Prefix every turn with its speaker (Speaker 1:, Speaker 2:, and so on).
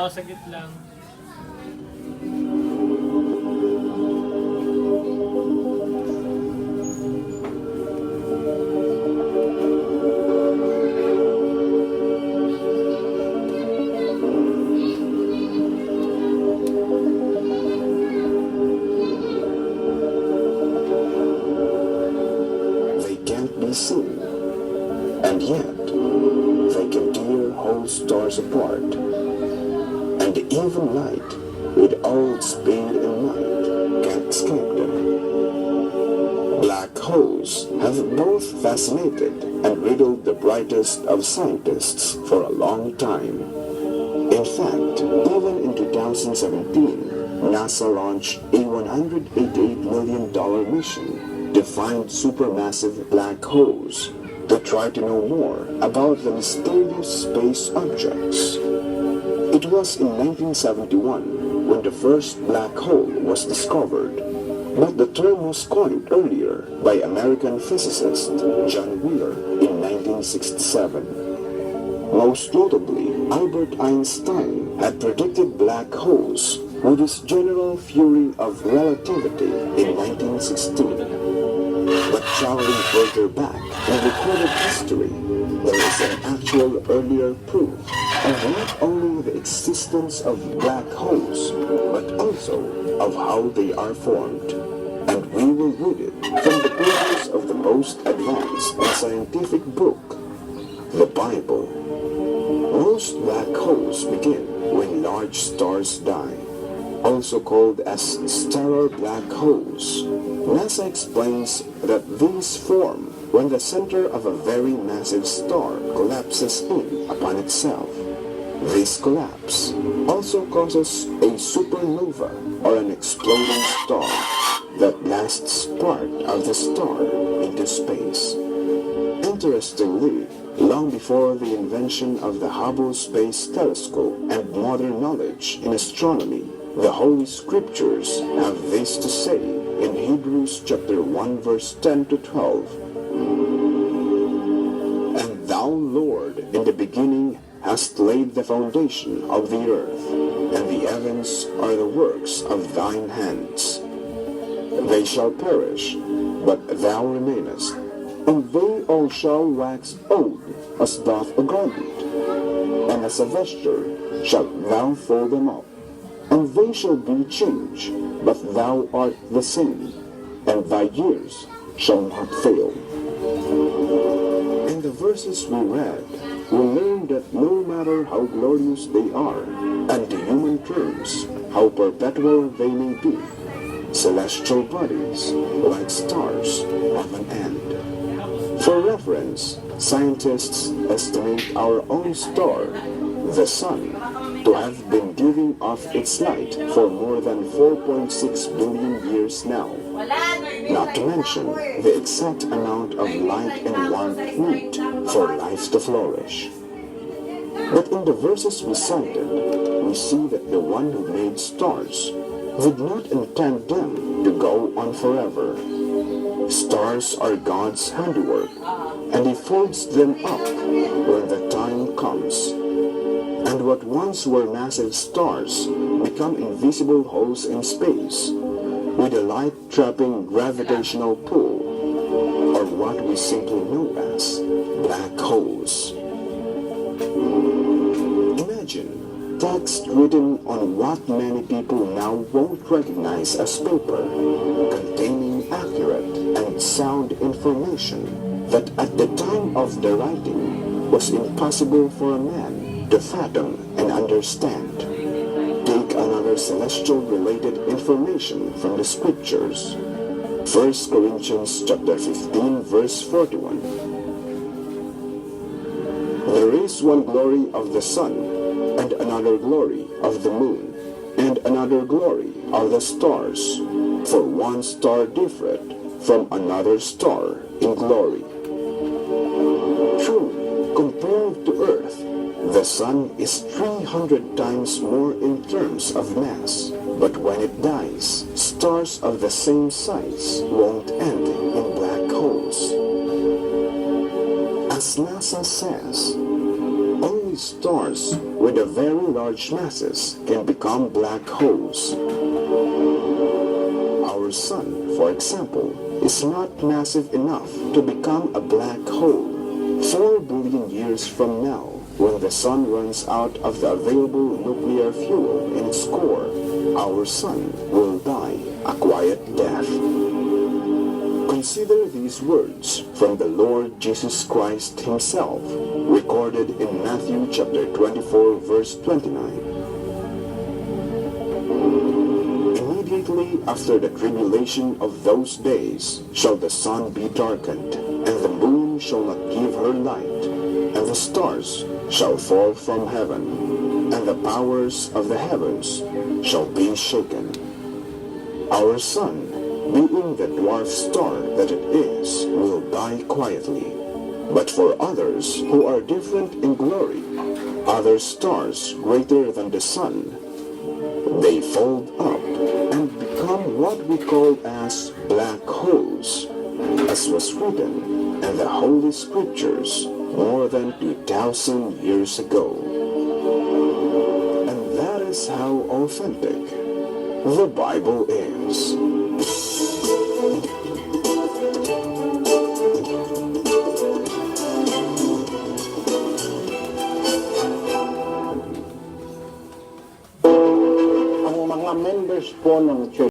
Speaker 1: Oo, saglit lang.
Speaker 2: They can't be seen, and yet they can tear whole stars apart. And even light, with all its speed and might, can't escape them. Black holes have both fascinated and riddled the brightest of scientists for a long time. In fact, even in 2017, NASA launched a $188 million mission to find supermassive black holes to try to know more about the mysterious space objects. It was in 1971 when the first black hole was discovered, but the term was coined earlier by American physicist John Wheeler in 1967. Most notably, Albert Einstein had predicted black holes with his general theory of relativity in 1916. But traveling further back in recorded history, there is an actual earlier proof of not only the existence of black holes, but also of how they are formed. And we will read it from the pages of the most advanced and scientific book, the Bible. Most black holes begin when large stars die, also called as stellar black holes. NASA explains that these form when the center of a very massive star collapses in upon itself. This collapse also causes a supernova or an exploding star that blasts part of the star into space. Interestingly, long before the invention of the Hubble Space Telescope and modern knowledge in astronomy, the Holy Scriptures have this to say in Hebrews chapter 1 verse 10 to 12. And thou, Lord, in the beginning hast laid the foundation of the earth, and the heavens are the works of thine hands. They shall perish, but thou remainest, and they all shall wax old as doth a garment, and as a vesture shalt thou fold them up. And they shall be changed, but thou art the same, and thy years shall not fail. In the verses we read, we learn that no matter how glorious they are, and to human terms, how perpetual they may be, celestial bodies, like stars, have an end. For reference, scientists estimate our own star, the Sun, to have been giving off its light for more than 4.6 billion years now. Not to mention the exact amount of light and warmth needed for life to flourish. But in the verses we cited, we see that the one who made stars did not intend them to go on forever. Stars are God's handiwork, and He folds them up when the time comes. And what once were massive stars become invisible holes in space, with a light-trapping gravitational pull, or what we simply know as black holes. Imagine text written on what many people now won't recognize as paper, containing accurate and sound information that at the time of the writing was impossible for a man to fathom and understand. Take another celestial-related information from the Scriptures. 1 Corinthians chapter 15, verse 41. There is one glory of the sun, and another glory of the moon, and another glory of the stars, for one star differeth from another star in glory. Truly, compared to earth, the sun is 300 times more in terms of mass, but when it dies, stars of the same size won't end in black holes. As NASA says, only only stars with a very large masses can become black holes. Our sun, for example, is not massive enough to become a black hole. 4 billion years from now, when the sun runs out of the available nuclear fuel in its core, our sun will die a quiet death. Consider these words from the Lord Jesus Christ himself, recorded in Matthew chapter 24, verse 29. Immediately after the tribulation of those days shall the sun be darkened, and the moon shall not give her light, and the stars shall fall from heaven, and the powers of the heavens shall be shaken. Our sun, being the dwarf star that it is, will die quietly. But for others who are different in glory, other stars greater than the sun, they fold up and become what we call as black holes, as was written in the Holy Scriptures more than 2,000 years ago. And that is how authentic the Bible is.
Speaker 1: Ang mga members po ng church